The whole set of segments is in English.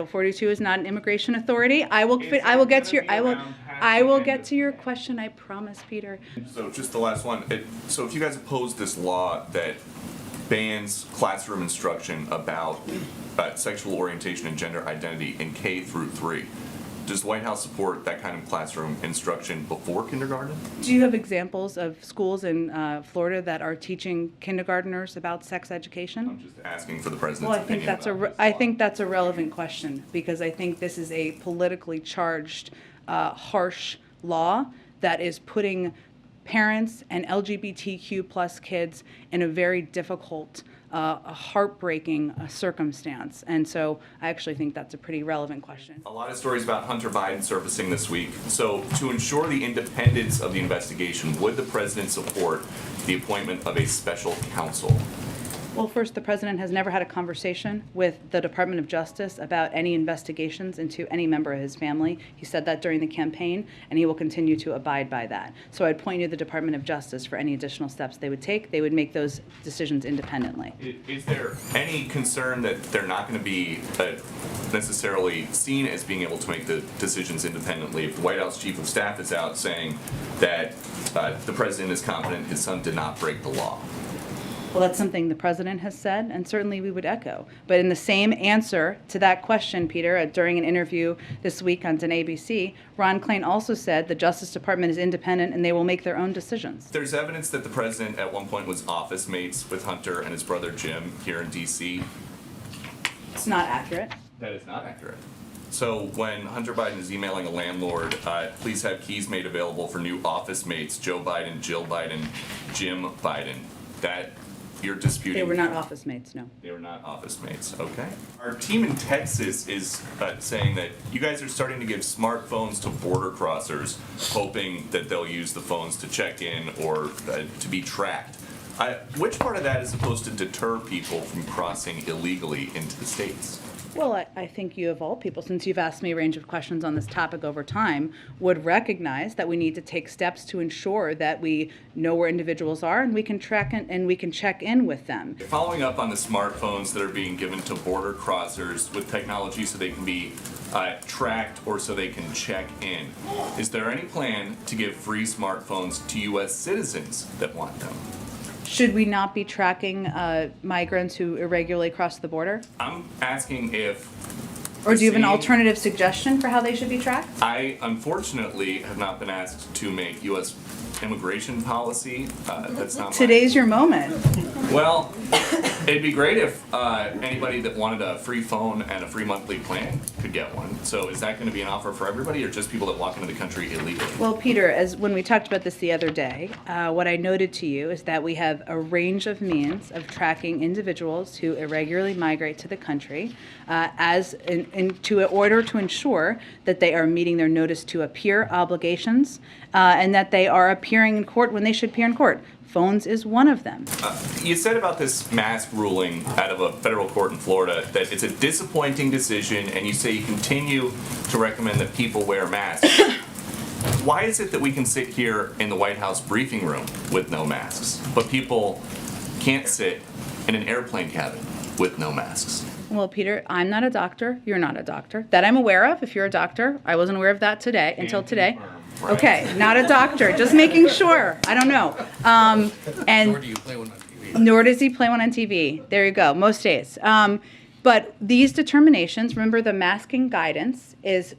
42 is not an immigration authority. I will get to your question. I promise, Peter. So just the last one. So if you guys oppose this law that bans classroom instruction about sexual orientation and gender identity in K through 3, does the White House support that kind of classroom instruction before kindergarten? Do you have examples of schools in Florida that are teaching kindergarteners about sex education? I'm just asking for the president's opinion. I think that's a relevant question, because I think this is a politically charged, harsh law that is putting parents and LGBTQ plus kids in a very difficult, a heartbreaking circumstance. And so I actually think that's a pretty relevant question. A lot of stories about Hunter Biden surfacing this week. So to ensure the independence of the investigation, would the president support the appointment of a special counsel? Well, first, the president has never had a conversation with the Department of Justice about any investigations into any member of his family. He said that during the campaign, and he will continue to abide by that. So I'd point you to the Department of Justice for any additional steps they would take. They would make those decisions independently. Is there any concern that they're not going to be necessarily seen as being able to make the decisions independently if the White House Chief of Staff is out saying that the president is confident his son did not break the law? Well, that's something the president has said, and certainly we would echo. But in the same answer to that question, Peter, during an interview this week on ABC, Ron Klain also said the Justice Department is independent and they will make their own decisions. There's evidence that the president at one point was office mates with Hunter and his brother Jim here in D.C. It's not accurate. That is not accurate. So when Hunter Biden is emailing a landlord, please have keys made available for new office mates, Joe Biden, Jill Biden, Jim Biden, that you're disputing. They were not office mates, no. They were not office mates, okay. Our team in Texas is saying that you guys are starting to give smartphones to border crossers, hoping that they'll use the phones to check in or to be tracked. Which part of that is supposed to deter people from crossing illegally into the States? Well, I think you of all people, since you've asked me a range of questions on this topic over time, would recognize that we need to take steps to ensure that we know where individuals are and we can track and we can check in with them. Following up on the smartphones that are being given to border crossers with technology so they can be tracked or so they can check in, is there any plan to give free smartphones to U.S. citizens that want them? Should we not be tracking migrants who irregularly cross the border? I'm asking if... Or do you have an alternative suggestion for how they should be tracked? I, unfortunately, have not been asked to make U.S. immigration policy. That's not Today's your moment. Well, it'd be great if anybody that wanted a free phone and a free monthly plan could get one. So is that going to be an offer for everybody or just people that walk into the country illegally? Well, Peter, as when we talked about this the other day, what I noted to you is that we have a range of means of tracking individuals who irregularly migrate to the country in order to ensure that they are meeting their notice to appear obligations and that they are appearing in court when they should appear in court. Phones is one of them. You said about this mask ruling out of a federal court in Florida that it's a disappointing decision, and you say you continue to recommend that people wear masks. Why is it that we can sit here in the White House briefing room with no masks, but people can't sit in an airplane cabin with no masks? Well, Peter, I'm not a doctor. You're not a doctor. That I'm aware of. If you're a doctor, I wasn't aware of that today until today. Right. Okay, not a doctor. Just making sure. I don't know. And nor do you play one on TV. Nor does he play one on TV. There you go. Most days. But these determinations, remember the masking guidance is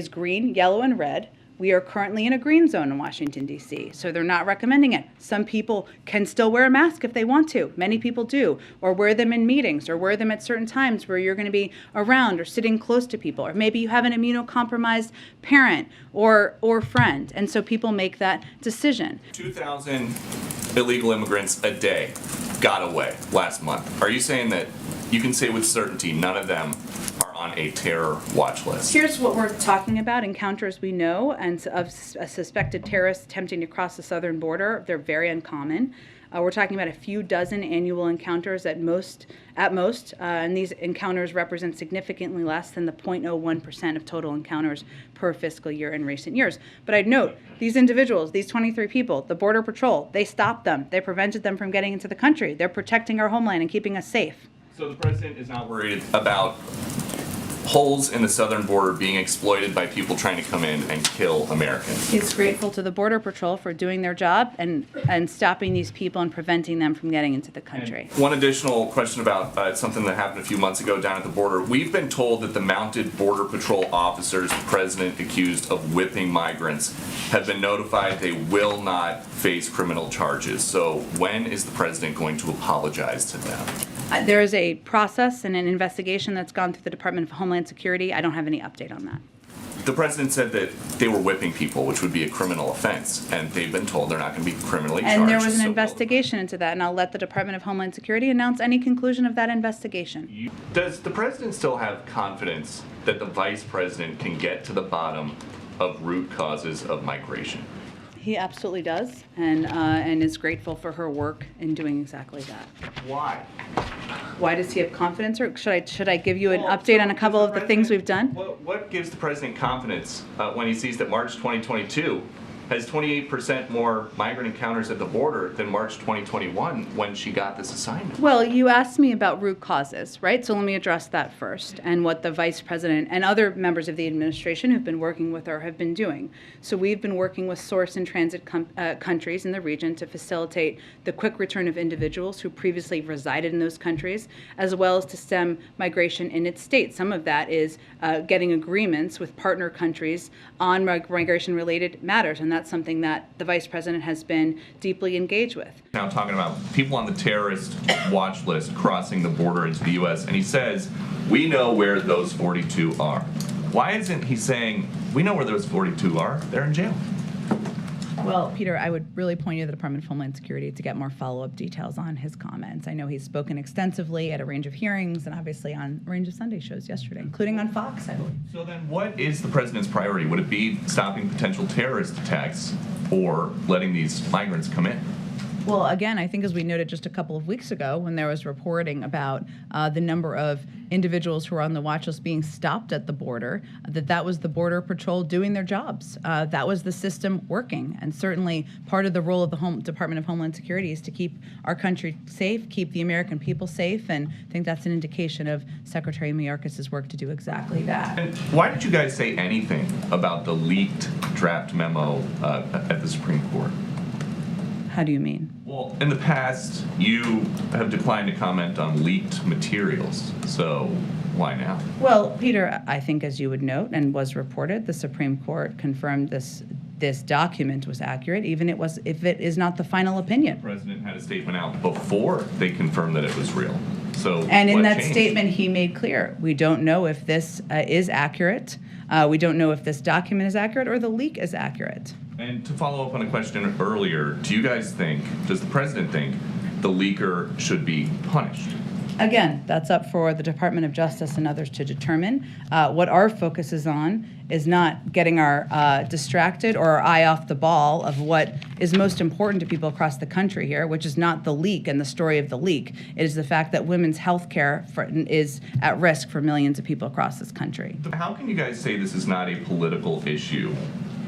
green, yellow, and red. We are currently in a green zone in Washington, D.C., so they're not recommending it. Some people can still wear a mask if they want to. Many people do, or wear them in meetings, or wear them at certain times where you're going to be around or sitting close to people, or maybe you have an immunocompromised parent or friend, and so people make that decision. 2,000 illegal immigrants a day got away last month. Are you saying that you can say with certainty none of them are on a terror watch list? Here's what we're talking about, encounters we know, and of a suspected terrorist attempting to cross the southern border. They're very uncommon. We're talking about a few dozen annual encounters at most, and these encounters represent significantly less than the 0.01% of total encounters per fiscal year in recent years. But I'd note, these individuals, these 23 people, the Border Patrol, they stopped them. They prevented them from getting into the country. They're protecting our homeland and keeping us safe. So the president is not worried about holes in the southern border being exploited by people trying to come in and kill Americans. He's grateful to the Border Patrol for doing their job and stopping these people and preventing them from getting into the country. And one additional question about something that happened a few months ago down at the border. We've been told that the mounted Border Patrol officers the president accused of whipping migrants have been notified they will not face criminal charges. So when is the president going to apologize to them? There is a process and an investigation that's gone through the Department of Homeland Security. I don't have any update on that. The president said that they were whipping people, which would be a criminal offense, and they've been told they're not going to be criminally charged. And there was an investigation into that, and I'll let the Department of Homeland Security announce any conclusion of that investigation. Does the president still have confidence that the vice president can get to the bottom of root causes of migration? He absolutely does, and is grateful for her work in doing exactly that. Why? Why does he have confidence, or should I give you an update on a couple of the things we've done? What gives the president confidence when he sees that March 2022 has 28% more migrant encounters at the border than March 2021 when she got this assignment? Well, you asked me about root causes, right? So let me address that first, and what the vice president and other members of the administration who've been working with her have been doing. So we've been working with source and transit countries in the region to facilitate the quick return of individuals who previously resided in those countries, as well as to stem migration in its state. Some of that is getting agreements with partner countries on migration-related matters, and that's something that the vice president has been deeply engaged with. Now talking about people on the terrorist watch list crossing the border into the U.S., and he says, we know where those 42 are. Why isn't he saying, we know where those 42 are, they're in jail? Well, Peter, I would really point you to the Department of Homeland Security to get more follow-up details on his comments. I know he's spoken extensively at a range of hearings and obviously on a range of Sunday shows yesterday, including on Fox, I believe. So then what is the president's priority? Would it be stopping potential terrorist attacks or letting these migrants come in? Well, again, I think as we noted just a couple of weeks ago when there was reporting about the number of individuals who are on the watch list being stopped at the border, that was the Border Patrol doing their jobs. That was the system working. And certainly part of the role of the Department of Homeland Security is to keep our country safe, keep the American people safe, and I think that's an indication of Secretary Mayorkas's work to do exactly that. And why did you guys say anything about the leaked draft memo at the Supreme Court? How do you mean? Well, in the past, you have declined to comment on leaked materials, so why now? Well, Peter, I think as you would note and was reported, the Supreme Court confirmed this document was accurate, even if it is not the final opinion. The president had a statement out before they confirmed that it was real. So and in that changed? statement, he made clear, we don't know if this is accurate. We don't know if this document is accurate or the leak is accurate. And to follow up on a question earlier, does the president think the leaker should be punished? Again, that's up for the Department of Justice and others to determine. What our focus is on is not getting our distracted or our eye off the ball of what is most important to people across the country here, which is not the leak and the story of the leak. It is the fact that women's health care is at risk for millions of people across this country. How can you guys say this is not a political issue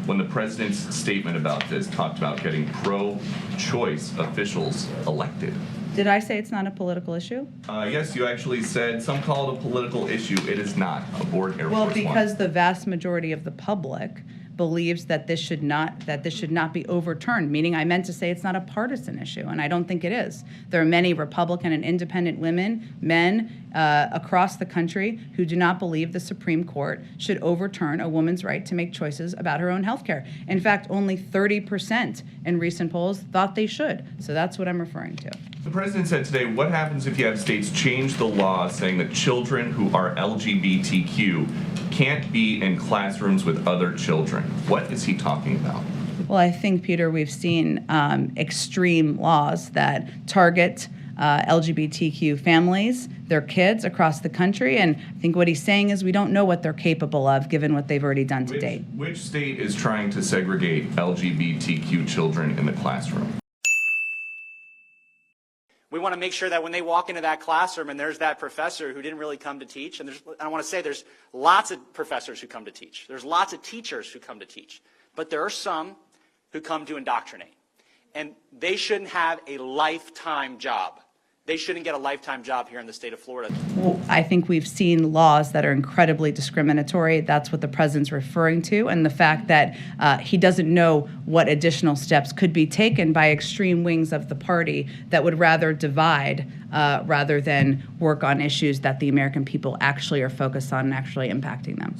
when the president's statement about this talked about getting pro-choice officials elected? Did I say it's not a political issue? Yes, you actually said some call it a political issue. It is not. Aboard Air Force One. Well, because the vast majority of the public believes that this should not be overturned, meaning I meant to say it's not a partisan issue, and I don't think it is. There are many Republican and independent men across the country who do not believe the Supreme Court should overturn a woman's right to make choices about her own health care. In fact, only 30% in recent polls thought they should. So that's what I'm referring to. The president said today, what happens if you have states change the law saying that children who are LGBTQ can't be in classrooms with other children? What is he talking about? Well, I think, Peter, we've seen extreme laws that target LGBTQ families, their kids across the country, and I think what he's saying is we don't know what they're capable of given what they've already done to date. Which state is trying to segregate LGBTQ children in the classroom? We want to make sure that when they walk into that classroom and there's that professor who didn't really come to teach, and I want to say there's lots of professors who come to teach. There's lots of teachers who come to teach. But there are some who come to indoctrinate. And they shouldn't have a lifetime job. they shouldn't get a lifetime job here in the state of Florida. Well, I think we've seen laws that are incredibly discriminatory. That's what the president's referring to. And the fact that he doesn't know what additional steps could be taken by extreme wings of the party that would rather divide rather than work on issues that the American people actually are focused on and actually impacting them.